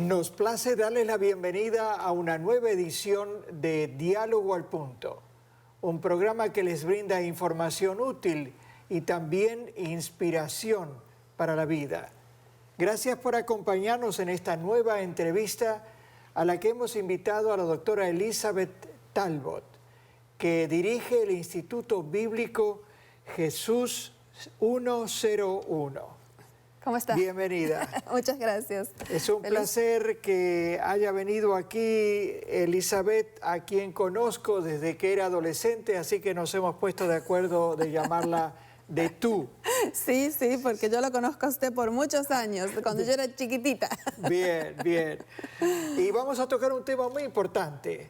Nos place darles la bienvenida a una nueva edición de Diálogo al Punto, un programa que les brinda información útil y también inspiración para la vida. Gracias por acompañarnos en esta nueva entrevista a la que hemos invitado a la doctora Elizabeth Talbot, que dirige el Instituto Bíblico Jesús 101. ¿Cómo está? Bienvenida. Muchas gracias. Es un placer que haya venido aquí Elizabeth, a quien conozco desde que era adolescente, así que nos hemos puesto de acuerdo de llamarla de tú. Sí, porque yo lo conozco a usted por muchos años, cuando yo era chiquitita. Bien, bien. Y vamos a tocar un tema muy importante.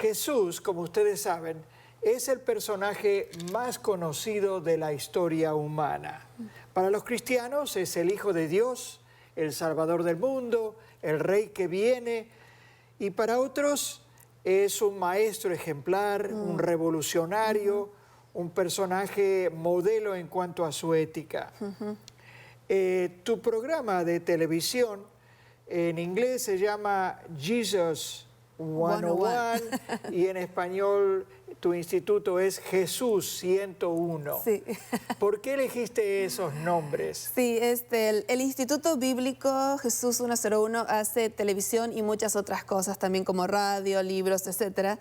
Jesús, como ustedes saben, es el personaje más conocido de la historia humana. Para los cristianos es el Hijo de Dios, el Salvador del mundo, el Rey que viene. Y para otros es un maestro ejemplar, un revolucionario, un personaje modelo en cuanto a su ética. Tu programa de televisión en inglés se llama Jesus 101 y en español tu instituto es Jesús 101. Sí. ¿Por qué elegiste esos nombres? Sí, el Instituto Bíblico Jesús 101 hace televisión y muchas otras cosas, también como radio, libros, etc.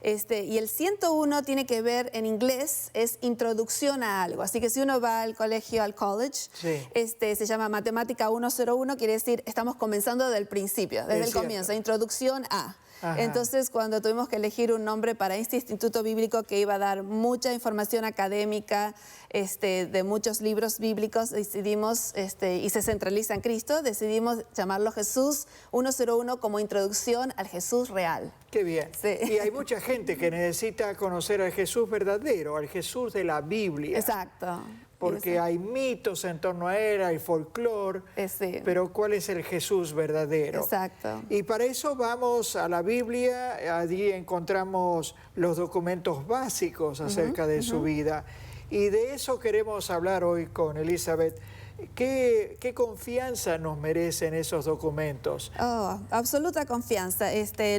Y el 101 tiene que ver, en inglés, es introducción a algo. Así que si uno va al colegio, al college, sí, se llama Matemática 101, quiere decir, estamos comenzando desde el principio, desde el comienzo, introducción a. Ajá. Entonces, cuando tuvimos que elegir un nombre para este instituto bíblico que iba a dar mucha información académica de muchos libros bíblicos, decidimos, y se centraliza en Cristo, decidimos llamarlo Jesús 101 como introducción al Jesús real. Qué bien. Sí. Y hay mucha gente que necesita conocer al Jesús verdadero, al Jesús de la Biblia. Exacto. Porque hay mitos en torno a él, hay folclore, sí, pero ¿cuál es el Jesús verdadero? Exacto. Y para eso vamos a la Biblia, allí encontramos los documentos básicos acerca de su vida. Y de eso queremos hablar hoy con Elizabeth. ¿Qué confianza nos merecen esos documentos? Oh, absoluta confianza.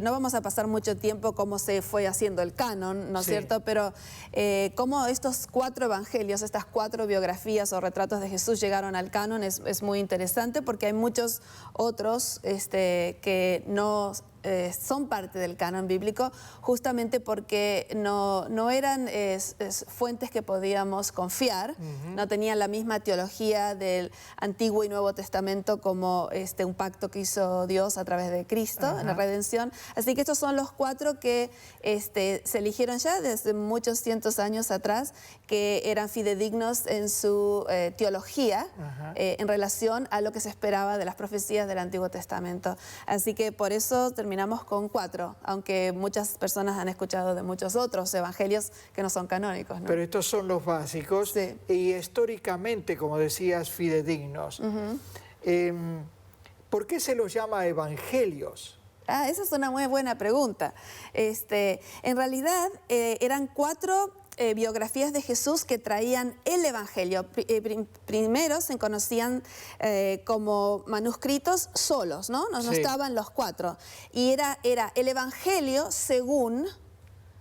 No vamos a pasar mucho tiempo cómo se fue haciendo el canon, ¿no es cierto? Pero cómo estos 4 evangelios, estas 4 biografías o retratos de Jesús llegaron al canon es muy interesante, porque hay muchos otros que no son parte del canon bíblico, justamente porque no eran fuentes que podíamos confiar, no tenían la misma teología del Antiguo y Nuevo Testamento como un pacto que hizo Dios a través de Cristo en la redención. Así que estos son los 4 que se eligieron ya desde muchos cientos años atrás, que eran fidedignos en su teología en relación a lo que se esperaba de las profecías del Antiguo Testamento. Así que por eso terminamos con 4, aunque muchas personas han escuchado de muchos otros evangelios que no son canónicos, ¿no? Pero estos son los básicos, sí, y históricamente, como decías, fidedignos. ¿Por qué se los llama evangelios? Esa es una muy buena pregunta. En realidad eran 4 biografías de Jesús que traían el Evangelio. Primero se conocían como manuscritos solos, ¿no? No estaban los 4. Y era el Evangelio según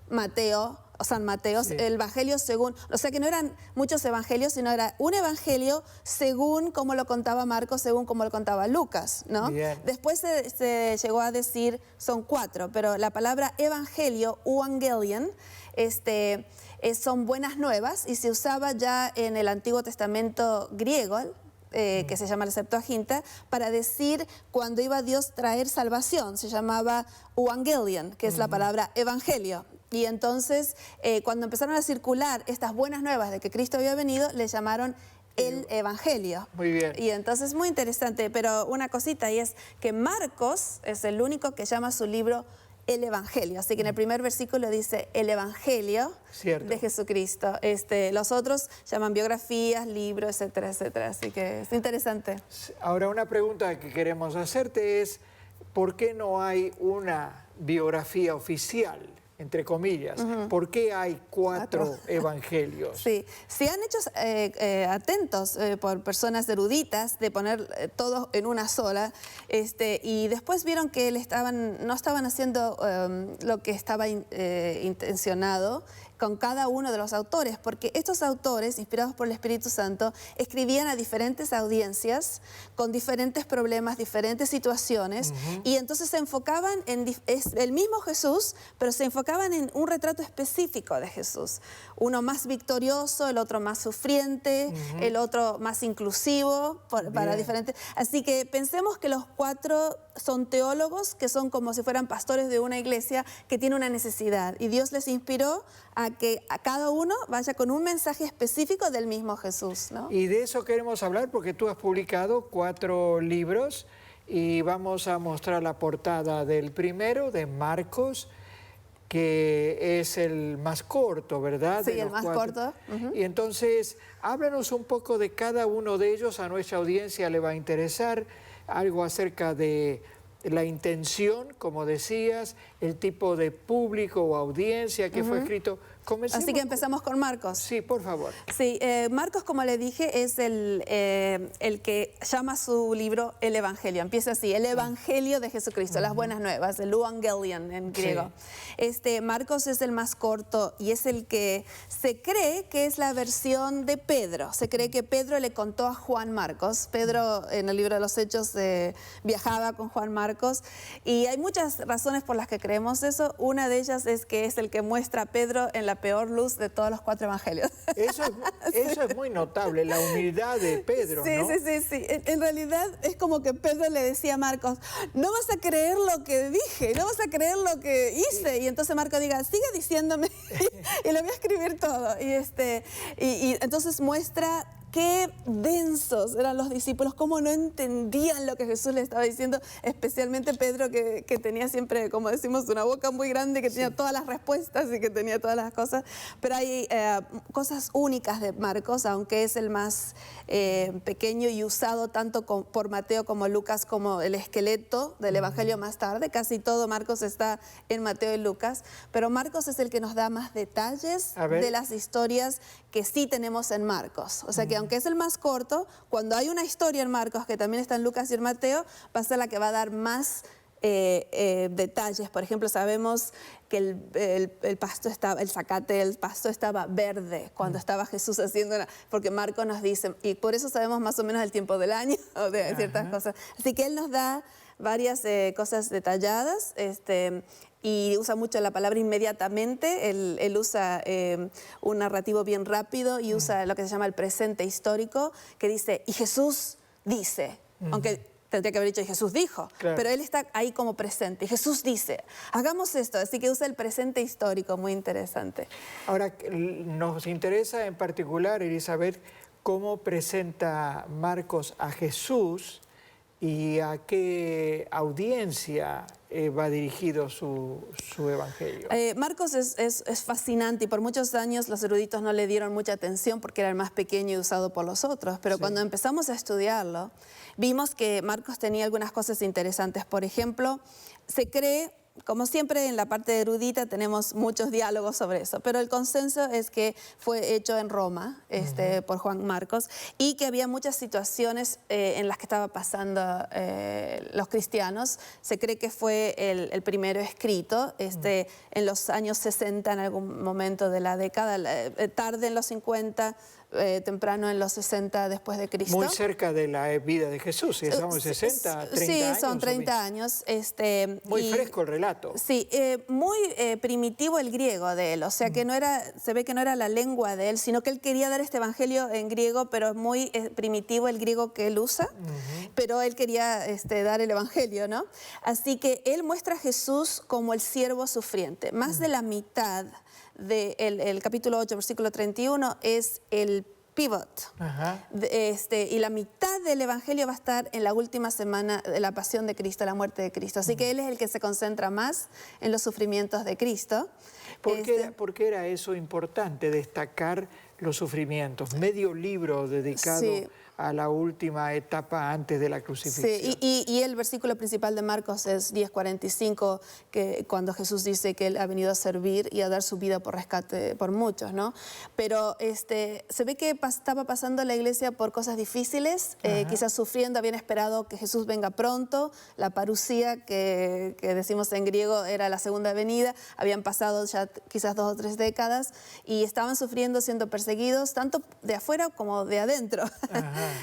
Mateo, o San Mateo, el Evangelio según, o sea que no eran muchos evangelios, sino era un evangelio según como lo contaba Marcos, según como lo contaba Lucas, ¿no? Bien. Después se llegó a decir, son 4, pero la palabra evangelio, evangelion, son buenas nuevas, y se usaba ya en el Antiguo Testamento griego, que se llama la Septuaginta, para decir cuando iba Dios a traer salvación. Se llamaba evangelion, que es la palabra evangelio. Y entonces, cuando empezaron a circular estas buenas nuevas de que Cristo había venido, le llamaron el Evangelio. Muy bien. Y entonces, muy interesante, pero una cosita, y es que Marcos es el único que llama su libro el Evangelio. Así que en el primer versículo dice el Evangelio de Jesucristo. Los otros llaman biografías, libros, etcétera, etcétera. Así que es interesante. Ahora, una pregunta que queremos hacerte es, ¿por qué no hay una biografía oficial entre comillas. ¿Por qué hay cuatro evangelios? Sí, se han hecho atentos por personas eruditas de poner todo en una sola, y después vieron que no estaban haciendo lo que estaba intencionado con cada uno de los autores, porque estos autores, inspirados por el Espíritu Santo, escribían a diferentes audiencias, con diferentes problemas, diferentes situaciones, y entonces se enfocaban es el mismo Jesús, pero se enfocaban en un retrato específico de Jesús. Uno más victorioso, el otro más sufriente, el otro más inclusivo, para diferentes. Así que pensemos que los cuatro son teólogos, que son como si fueran pastores de una iglesia que tiene una necesidad, y Dios les inspiró a que a cada uno vaya con un mensaje específico del mismo Jesús, ¿no? Y de eso queremos hablar porque tú has publicado 4 libros y vamos a mostrar la portada del primero, de Marcos, que es el más corto, ¿verdad? Sí, de el más 4. corto. Y entonces, háblanos un poco de cada uno de ellos, a nuestra audiencia le va a interesar algo acerca de la intención, como decías, el tipo de público o audiencia que fue escrito. Comencemos. Así que empezamos con Marcos. Sí, por favor. Sí, Marcos, como le dije, es el que llama su libro El Evangelio. Empieza así, el Evangelio de Jesucristo, las buenas nuevas, el Evangelion en griego. Sí. Marcos es el más corto y es el que se cree que es la versión de Pedro. Se cree que Pedro le contó a Juan Marcos. Pedro, en el libro de los Hechos, viajaba con Juan Marcos. Y hay muchas razones por las que creemos eso. Una de ellas es que es el que muestra a Pedro en la peor luz de todos los 4 evangelios. Eso es muy notable, la humildad de Pedro, sí, ¿no? Sí. En realidad es como que Pedro le decía a Marcos, no vas a creer lo que dije, no vas a creer lo que hice. Y entonces Marcos diga, sigue diciéndome y le voy a escribir todo. Y entonces muestra qué densos eran los discípulos, cómo no entendían lo que Jesús les estaba diciendo, especialmente Pedro, que tenía siempre, como decimos, una boca muy grande, que tenía todas las respuestas y que tenía todas las cosas. Pero hay cosas únicas de Marcos, aunque es el más pequeño y usado tanto por Mateo como Lucas como el esqueleto del Evangelio más tarde. Casi todo Marcos está en Mateo y Lucas, pero Marcos es el que nos da más detalles de las historias que sí tenemos en Marcos. O sea que aunque es el más corto, cuando hay una historia en Marcos que también está en Lucas y en Mateo, va a ser la que va a dar más detalles. Por ejemplo, sabemos que el pasto estaba, el zacate del pasto estaba verde cuando estaba Jesús haciendo, porque Marcos nos dice, y por eso sabemos más o menos el tiempo del año o de ciertas cosas. Así que él nos da varias cosas detalladas, y usa mucho la palabra inmediatamente. Él usa un narrativo bien rápido y usa lo que se llama el presente histórico, que dice, y Jesús dice, aunque tendría que haber dicho, y Jesús dijo, pero él está ahí como presente. Y Jesús dice, hagamos esto. Así que usa el presente histórico, muy interesante. Ahora, nos interesa en particular, Elizabeth, cómo presenta Marcos a Jesús y a qué audiencia va dirigido su evangelio. Marcos es fascinante y por muchos años los eruditos no le dieron mucha atención porque era el más pequeño y usado por los otros, pero cuando empezamos a estudiarlo vimos que Marcos tenía algunas cosas interesantes. Por ejemplo, se cree, como siempre en la parte erudita tenemos muchos diálogos sobre eso, pero el consenso es que fue hecho en Roma por Juan Marcos y que había muchas situaciones en las que estaba pasando los cristianos. Se cree que fue el primero escrito en los años 60, en algún momento de la década, tarde en los 50, temprano en los 60 después de Cristo. Muy cerca de la vida de Jesús, si estamos en 60, 30 años. Sí, son 30 años. Muy fresco el relato. Sí, muy primitivo el griego de él, o sea que no era, se ve que no era la lengua de él, sino que él quería dar este evangelio en griego, pero es muy primitivo el griego que él usa, pero él quería dar el evangelio, ¿no? Así que él muestra a Jesús como el siervo sufriente. Más de la mitad del capítulo 8, versículo 31, es el pivot. Y la mitad del evangelio va a estar en la última semana de la pasión de Cristo, la muerte de Cristo. Así que él es el que se concentra más en los sufrimientos de Cristo. ¿Por qué era eso importante, destacar los sufrimientos? Medio libro dedicado a la última etapa antes de la crucifixión. Sí, y el versículo principal de Marcos es 10:45, que cuando Jesús dice que Él ha venido a servir y a dar su vida por rescate por muchos, ¿no? Pero se ve que estaba pasando la iglesia por cosas difíciles, quizás sufriendo, habían esperado que Jesús venga pronto, la parusía que decimos en griego era la segunda venida, habían pasado ya quizás 2 o 3 décadas y estaban sufriendo, siendo perseguidos, tanto de afuera como de adentro.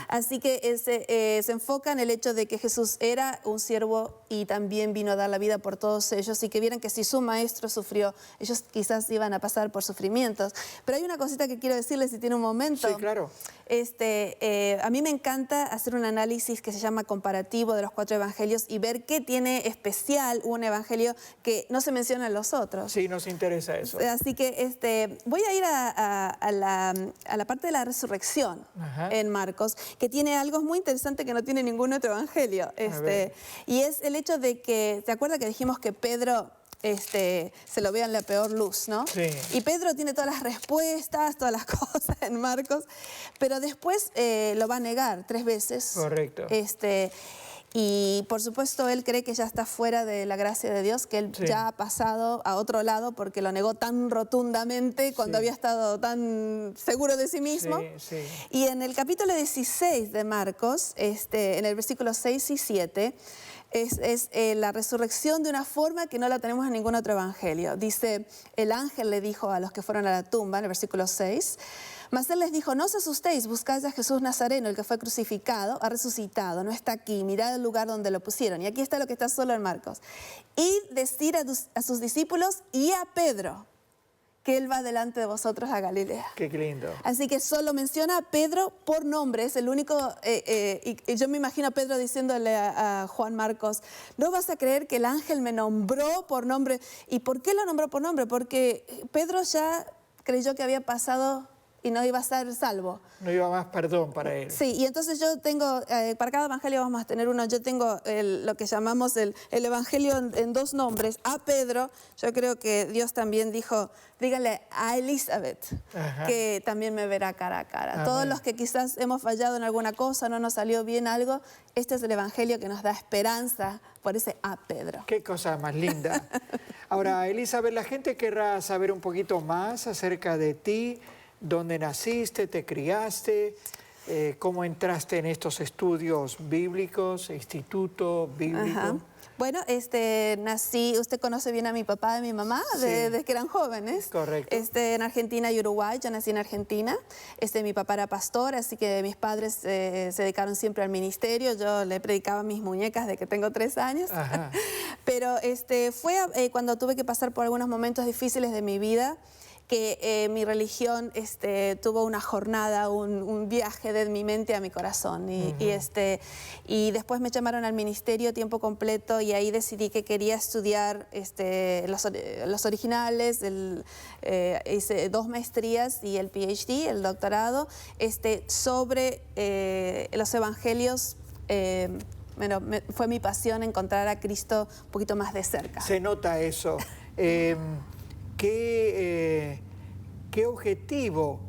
Así que se enfoca en el hecho de que Jesús era un siervo y también vino a dar la vida por todos ellos y que vieran que si su maestro sufrió, ellos quizás iban a pasar por sufrimientos. Pero hay una cosita que quiero decirles si tiene un momento. Sí, claro. A mí me encanta hacer un análisis que se llama comparativo de los 4 evangelios y ver qué tiene especial un evangelio que no se menciona en los otros. Sí, nos interesa eso. Así que voy a ir a la parte de la resurrección en Marcos, que tiene algo muy interesante que no tiene ningún otro evangelio. Y es el hecho de que, ¿te acuerdas que dijimos que Pedro se lo ve en la peor luz, ¿no? Sí. Y Pedro tiene todas las respuestas, todas las cosas en Marcos, pero después lo va a negar 3 veces. Correcto. Y por supuesto él cree que ya está fuera de la gracia de Dios, que él ya ha pasado a otro lado porque lo negó tan rotundamente cuando había estado tan seguro de sí mismo. Y en el capítulo 16 de Marcos, en el versículo 6 y 7, es la resurrección de una forma que no la tenemos en ningún otro evangelio. Dice, el ángel le dijo a los que fueron a la tumba, en el versículo 6, mas él les dijo, no os asustéis, buscad a Jesús Nazareno, el que fue crucificado, ha resucitado, no está aquí, mirad el lugar donde lo pusieron. Y aquí está lo que está solo en Marcos. Id, decir a sus discípulos y a Pedro que él va delante de vosotros a Galilea. Qué lindo. Así que solo menciona a Pedro por nombre, es el único, y yo me imagino a Pedro diciéndole a Juan Marcos, no vas a creer que el ángel me nombró por nombre. ¿Y por qué lo nombró por nombre? Porque Pedro ya creyó que había pasado y no iba a ser salvo. No iba más perdón para él. Sí, y entonces yo tengo, para cada evangelio vamos a tener uno, yo tengo lo que llamamos el evangelio en 2 nombres. A Pedro, yo creo que Dios también dijo, díganle a Elizabeth, que también me verá cara a cara. Amén. Todos los que quizás hemos fallado en alguna cosa, no nos salió bien algo, este es el evangelio que nos da esperanza por ese a Pedro. Qué cosa más linda. Ahora, Elizabeth, la gente querrá saber un poquito más acerca de ti, dónde naciste, te criaste, cómo entraste en estos estudios bíblicos, instituto bíblico. Bueno, nací, usted conoce bien a mi papá y a mi mamá desde que eran jóvenes. Correcto. En Argentina y Uruguay, yo nací en Argentina. Mi papá era pastor, así que mis padres se dedicaron siempre al ministerio. Yo le predicaba a mis muñecas de que tengo 3 años. Pero fue cuando tuve que pasar por algunos momentos difíciles de mi vida, que mi religión tuvo una jornada, un viaje de mi mente a mi corazón. Y después me llamaron al ministerio tiempo completo y ahí decidí que quería estudiar los originales, hice 2 maestrías y el PhD, el doctorado, sobre los evangelios. Bueno, fue mi pasión encontrar a Cristo un poquito más de cerca. Se nota eso. ¿Qué objetivo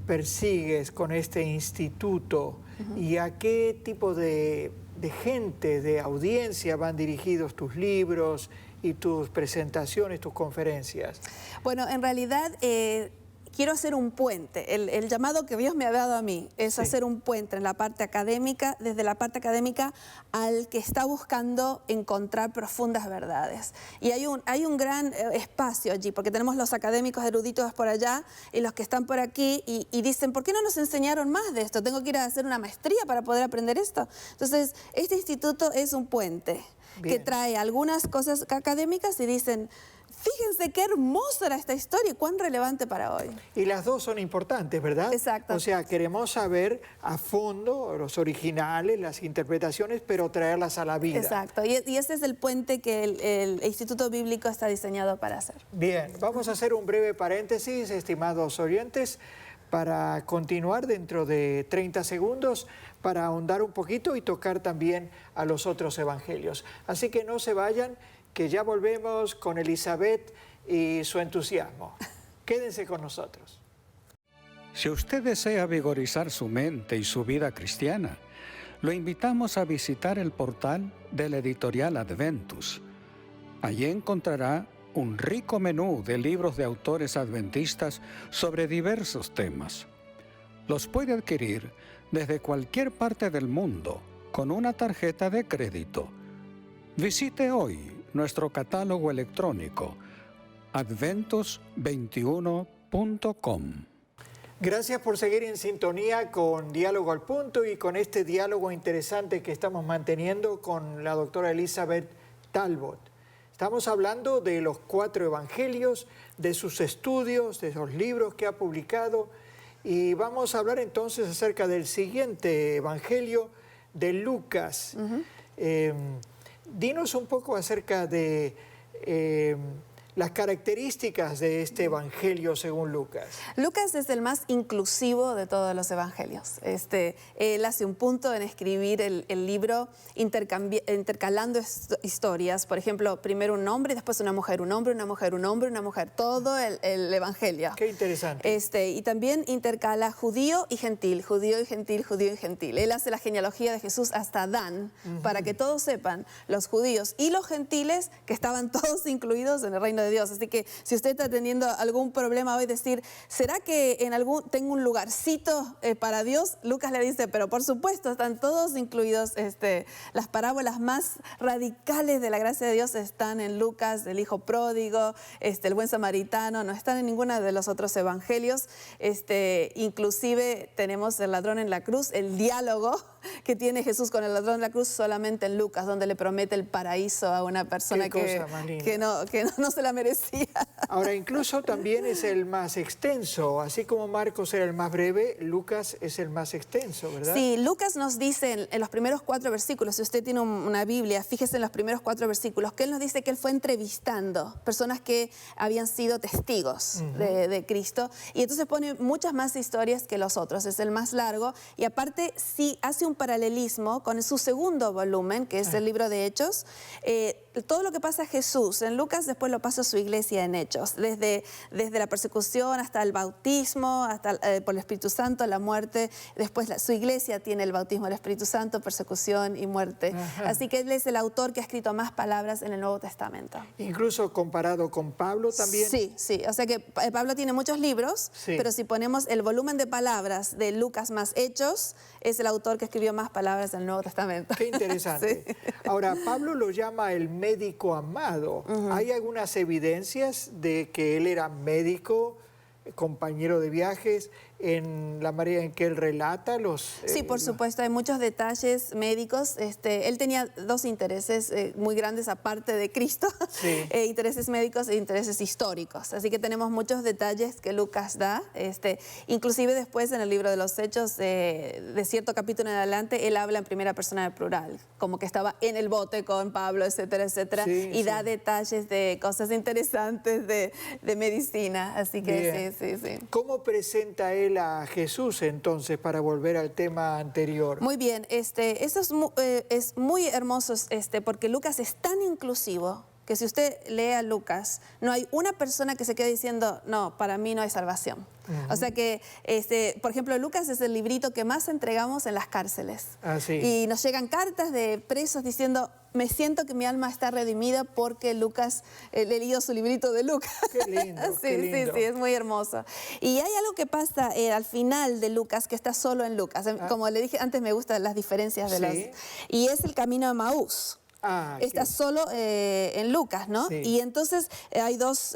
persigues con este instituto y a qué tipo de gente, de audiencia van dirigidos tus libros y tus presentaciones, tus conferencias? Bueno, en realidad quiero hacer un puente. El llamado que Dios me ha dado a mí es hacer un puente en la parte académica, desde la parte académica al que está buscando encontrar profundas verdades. Y hay un gran espacio allí, porque tenemos los académicos eruditos por allá y los que están por aquí y dicen, ¿por qué no nos enseñaron más de esto? Tengo que ir a hacer una maestría para poder aprender esto. Entonces, este instituto es un puente que trae algunas cosas académicas y dicen, fíjense qué hermosa era esta historia y cuán relevante para hoy. Y las 2 son importantes, ¿verdad? Exacto. O sea, queremos saber a fondo los originales, las interpretaciones, pero traerlas a la vida. Exacto. Y ese es el puente que el Instituto Bíblico está diseñado para hacer. Bien, vamos a hacer un breve paréntesis, estimados oyentes, para continuar dentro de 30 segundos, para ahondar un poquito y tocar también a los otros evangelios. Así que no se vayan, que ya volvemos con Elizabeth y su entusiasmo. Quédense con nosotros. Si usted desea vigorizar su mente y su vida cristiana, lo invitamos a visitar el portal de la editorial Adventus. Allí encontrará un rico menú de libros de autores adventistas sobre diversos temas. Los puede adquirir desde cualquier parte del mundo con una tarjeta de crédito. Visite hoy nuestro catálogo electrónico adventus21.com. Gracias por seguir en sintonía con Diálogo al Punto y con este diálogo interesante que estamos manteniendo con la doctora Elizabeth Talbot. Estamos hablando de los 4 evangelios, de sus estudios, de los libros que ha publicado, y vamos a hablar entonces acerca del siguiente evangelio de Lucas. Dinos un poco acerca de las características de este evangelio según Lucas. Lucas es el más inclusivo de todos los evangelios. Él hace un punto en escribir el libro intercalando historias. Por ejemplo, primero un hombre y después una mujer, un hombre, una mujer, un hombre, una mujer. Todo el evangelio. Qué interesante. Y también intercala judío y gentil, judío y gentil, judío y gentil. Él hace la genealogía de Jesús hasta Adán, para que todos sepan, los judíos y los gentiles, que estaban todos incluidos en el reino de Dios. Así que si usted está teniendo algún problema hoy, decir, ¿será que tengo un lugarcito para Dios? Lucas le dice, pero por supuesto, están todos incluidos. Las parábolas más radicales de la gracia de Dios están en Lucas, el hijo pródigo, el buen samaritano, no están en ninguna de los otros evangelios. Inclusive tenemos el ladrón en la cruz, el diálogo que tiene Jesús con el ladrón en la cruz solamente en Lucas, donde le promete el paraíso a una persona que no se la merecía. Ahora, incluso también es el más extenso, así como Marcos era el más breve, Lucas es el más extenso, ¿verdad? Sí, Lucas nos dice en los primeros 4 versículos, si usted tiene una Biblia, fíjese en los primeros 4 versículos, que él nos dice que él fue entrevistando personas que habían sido testigos de Cristo, y entonces pone muchas más historias que los otros, es el más largo, y aparte sí hace un paralelismo con su segundo volumen, que es el libro de Hechos. Todo lo que pasa a Jesús en Lucas, después lo pasa a su iglesia en Hechos, desde la persecución hasta el bautismo, hasta por el Espíritu Santo, la muerte. Después su iglesia tiene el bautismo del Espíritu Santo, persecución y muerte. Así que él es el autor que ha escrito más palabras en el Nuevo Testamento. Incluso comparado con Pablo también. Sí, sí. O sea que Pablo tiene muchos libros, pero si ponemos el volumen de palabras de Lucas más Hechos, es el autor que escribió más palabras en el Nuevo Testamento. Qué interesante. Sí. Ahora, Pablo lo llama el médico amado. ¿Hay algunas evidencias de que él era médico, compañero de viajes, en la manera en que él relata los... Sí, por supuesto, hay muchos detalles médicos. Él tenía 2 intereses muy grandes aparte de Cristo, intereses médicos e intereses históricos. Así que tenemos muchos detalles que Lucas da. Inclusive después en el libro de los Hechos, de cierto capítulo en adelante, él habla en primera persona de plural, como que estaba en el bote con Pablo, etcétera, etcétera, y da detalles de cosas interesantes de medicina. Así que sí. ¿Cómo presenta él a Jesús entonces, para volver al tema anterior? Muy bien, eso es muy hermoso, porque Lucas es tan inclusivo que si usted lee a Lucas, no hay una persona que se quede diciendo, no, para mí no hay salvación. O sea que, por ejemplo, Lucas es el librito que más entregamos en las cárceles. Y nos llegan cartas de presos diciendo, me siento que mi alma está redimida porque Lucas, he leído su librito de Lucas. Qué lindo, qué lindo. Sí, es muy hermoso. Y hay algo que pasa al final de Lucas, que está solo en Lucas. Como le dije antes, me gustan las diferencias de los... Y es el camino a Emaús. Está solo en Lucas, ¿no? Y entonces hay 2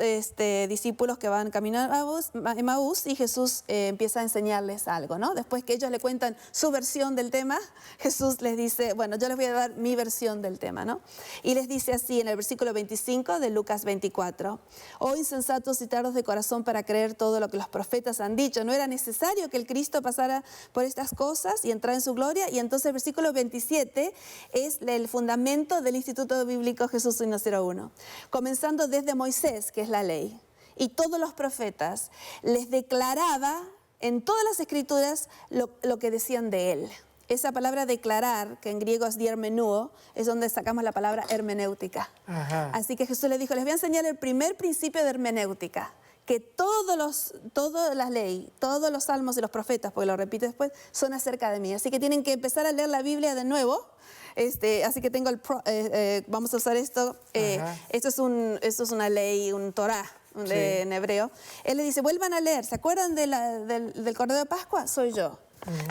discípulos que van caminando a Emaús y Jesús empieza a enseñarles algo, ¿no? Después que ellos le cuentan su versión del tema, Jesús les dice, bueno, yo les voy a dar mi versión del tema, ¿no? Y les dice así en el versículo 25 de Lucas 24, oh insensatos y tardos de corazón para creer todo lo que los profetas han dicho, ¿no era necesario que el Cristo pasara por estas cosas y entrara en su gloria? Y entonces el versículo 27 es el fundamento del Instituto Bíblico Jesús 101, comenzando desde Moisés, que es la ley, y todos los profetas, les declaraba en todas las escrituras lo que decían de él. esa palabra declarar, que en griego es diermenúo, es donde sacamos la palabra hermenéutica. Ajá. Así que Jesús les dijo, les voy a enseñar el primer principio de hermenéutica, que toda la ley, todos los salmos y los profetas, porque lo repite después, son acerca de mí. Así que tienen que empezar a leer la Biblia de nuevo. Así que tengo vamos a usar esto. Esto es una ley, un Torah en hebreo. Él le dice, vuelvan a leer. ¿Se acuerdan del Cordero de Pascua? Soy yo.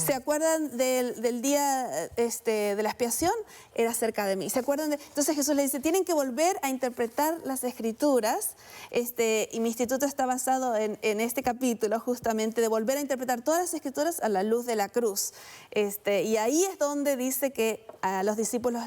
¿Se acuerdan del día de la expiación? Era cerca de mí. ¿Se acuerdan Entonces Jesús le dice, tienen que volver a interpretar las Escrituras. Y mi instituto está basado en este capítulo, justamente, de volver a interpretar todas las Escrituras a la luz de la cruz. Y ahí es donde dice que a los discípulos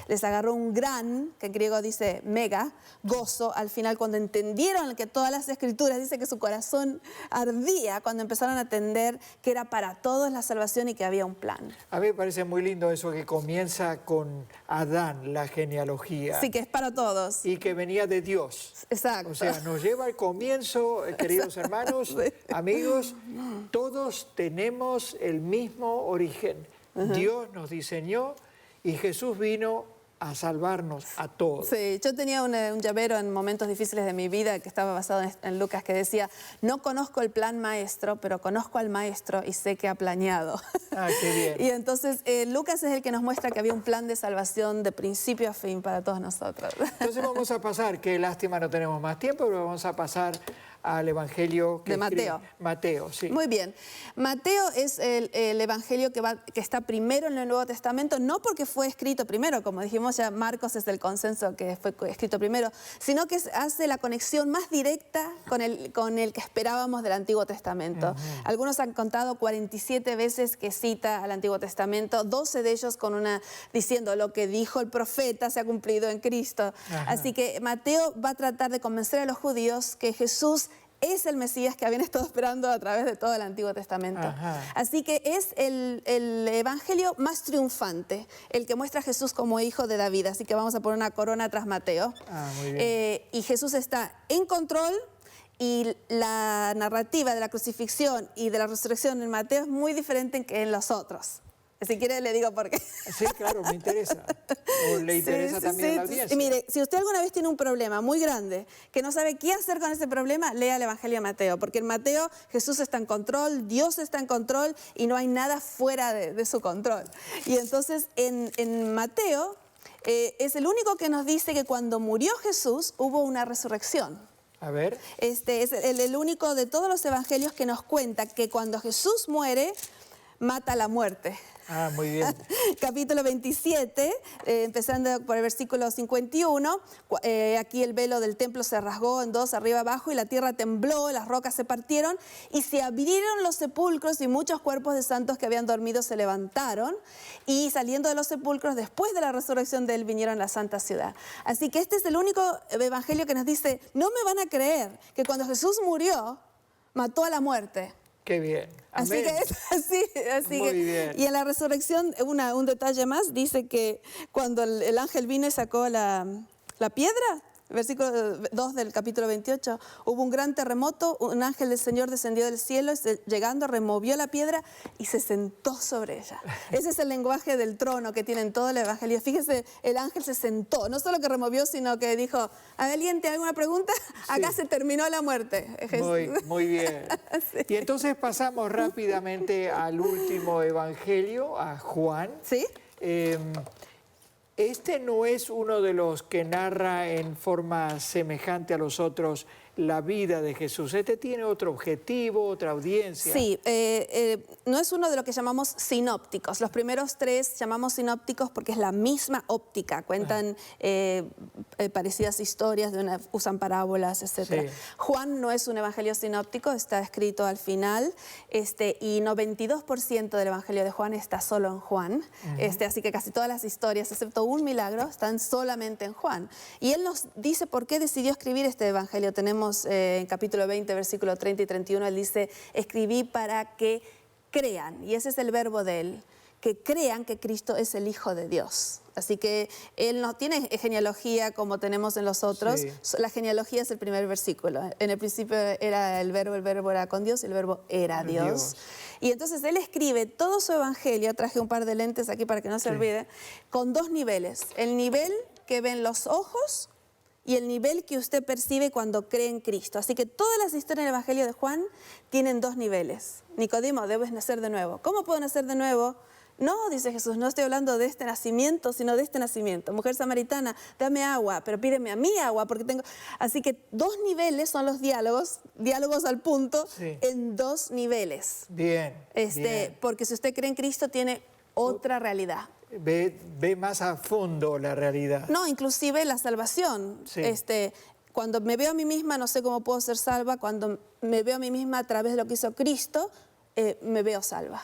les agarró un gran, que en griego dice mega, gozo, al final cuando entendieron que todas las Escrituras, dice que su corazón ardía cuando empezaron a entender que era para todos la salvación y que había un plan. A mí me parece muy lindo eso que comienza con Adán, la genealogía. Sí, que es para todos. Y que venía de Dios. Exacto. O sea, nos lleva al comienzo, queridos hermanos, amigos, todos tenemos el mismo origen. Dios nos diseñó y Jesús vino a salvarnos a todos. Sí, yo tenía un llavero en momentos difíciles de mi vida que estaba basado en Lucas, que decía, no conozco el plan maestro, pero conozco al maestro y sé que ha planeado. Ah, qué bien. Y entonces Lucas es el que nos muestra que había un plan de salvación de principio a fin para todos nosotros. Entonces vamos a pasar, qué lástima no tenemos más tiempo, pero vamos a pasar al Evangelio de Mateo. Mateo, sí. Muy bien. Mateo es el Evangelio que está primero en el Nuevo Testamento, no porque fue escrito primero, como dijimos ya, Marcos es el consenso que fue escrito primero, sino que hace la conexión más directa con el que esperábamos del Antiguo Testamento. Algunos han contado 47 veces que cita al Antiguo Testamento, 12 de ellos diciendo lo que dijo el profeta se ha cumplido en Cristo. Así que Mateo va a tratar de convencer a los judíos que Jesús es el Mesías que habían estado esperando a través de todo el Antiguo Testamento. Así que es el evangelio más triunfante, el que muestra a Jesús como hijo de David. Así que vamos a poner una corona tras Mateo. Muy bien. Y Jesús está en control y la narrativa de la crucifixión y de la resurrección en Mateo es muy diferente que en los otros. Si quiere le digo por qué. Sí, claro, me interesa. O le interesa también a la audiencia. Mire, si usted alguna vez tiene un problema muy grande, que no sabe qué hacer con ese problema, lea el Evangelio de Mateo. Porque en Mateo Jesús está en control, Dios está en control y no hay nada fuera de su control. Y entonces en Mateo es el único que nos dice que cuando murió Jesús hubo una resurrección. A ver. Es el único de todos los evangelios que nos cuenta que cuando Jesús muere, mata la muerte. Muy bien. Capítulo 27, empezando por el versículo 51, aquí el velo del templo se rasgó en dos, arriba abajo, y la tierra tembló, las rocas se partieron, y se abrieron los sepulcros, y muchos cuerpos de santos que habían dormido se levantaron, y saliendo de los sepulcros, después de la resurrección de él, vinieron a la santa ciudad. Así que este es el único evangelio que nos dice, no me van a creer que cuando Jesús murió, mató a la muerte. Qué bien. Así Amén. que así Muy que, bien. y en la resurrección, un detalle más, dice que cuando el ángel vino y sacó la piedra, versículo 2 del capítulo 28, hubo un gran terremoto, un ángel del Señor descendió del cielo, llegando, removió la piedra y se sentó sobre ella. Ese es el lenguaje del trono que tiene en todo el Evangelio. Fíjese, el ángel se sentó, no solo que removió, sino que dijo, ¿alguien tiene alguna pregunta? Acá se terminó la muerte. Muy bien. Sí. Y entonces pasamos rápidamente al último Evangelio, a Juan. ¿Sí? Este no es uno de los que narra en forma semejante a los otros la vida de Jesús. Este tiene otro objetivo, otra audiencia. Sí, no es uno de lo que llamamos sinópticos. Los primeros tres llamamos sinópticos porque es la misma óptica. Cuentan parecidas historias, usan parábolas, etc. Sí. Juan no es un evangelio sinóptico, está escrito al final, y 92% del evangelio de Juan está solo en Juan. Así que casi todas las historias, excepto un milagro, están solamente en Juan. Y él nos dice por qué decidió escribir este evangelio. Tenemos en capítulo 20, versículo 30 y 31, él dice, escribí para que crean, y ese es el verbo de él, que crean que Cristo es el Hijo de Dios. Así que él no tiene genealogía como tenemos en los otros. Sí. La genealogía es el primer versículo. En el principio era el verbo era con Dios y el verbo era Dios. Y entonces él escribe todo su evangelio, traje un par de lentes aquí para que no se olvide, con dos niveles. El nivel que ven los ojos y el nivel que usted percibe cuando cree en Cristo. Así que todas las historias del Evangelio de Juan tienen dos niveles. Nicodemo, debes nacer de nuevo. ¿Cómo puedo nacer de nuevo? No, dice Jesús, no estoy hablando de este nacimiento, sino de este nacimiento. Mujer samaritana, dame agua, pero pídeme a mí agua porque tengo... Así que dos niveles son los diálogos al punto, en dos niveles. Bien, bien. Porque si usted cree en Cristo tiene otra realidad. Ve más a fondo la realidad. No, inclusive la salvación. Sí. Cuando me veo a mí misma, no sé cómo puedo ser salva. Cuando me veo a mí misma a través de lo que hizo Cristo, me veo salva.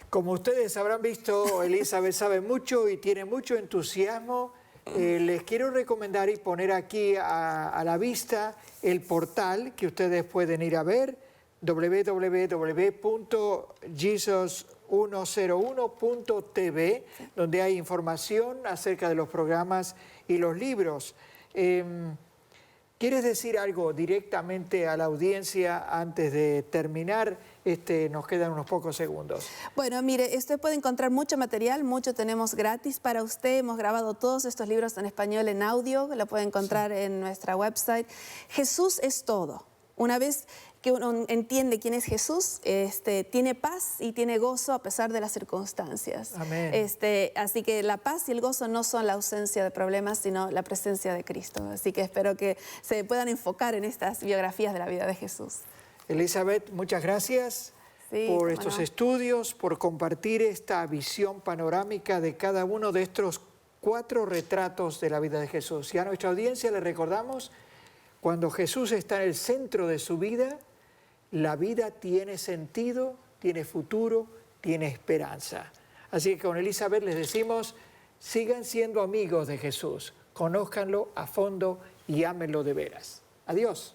Como ustedes habrán visto, Elizabeth sabe mucho y tiene mucho entusiasmo. Les quiero recomendar y poner aquí a la vista el portal que ustedes pueden ir a ver, www.jesus101.tv, donde hay información acerca de los programas y los libros. ¿Quieres decir algo directamente a la audiencia antes de terminar? Nos quedan unos pocos segundos. Bueno, mire, usted puede encontrar mucho material, mucho tenemos gratis para usted. Hemos grabado todos estos libros en español en audio, lo puede encontrar en nuestra website. Jesús es todo. Una vez que uno entiende quién es Jesús, tiene paz y tiene gozo a pesar de las circunstancias. Amén. Así que la paz y el gozo no son la ausencia de problemas, sino la presencia de Cristo. Así que espero que se puedan enfocar en estas biografías de la vida de Jesús. Elizabeth, muchas gracias por estos estudios, por compartir esta visión panorámica de cada uno de estos 4 retratos de la vida de Jesús. Y a nuestra audiencia le recordamos, cuando Jesús está en el centro de su vida, la vida tiene sentido, tiene futuro, tiene esperanza. Así que con Elizabeth les decimos, sigan siendo amigos de Jesús, conózcanlo a fondo y ámenlo de veras. Adiós.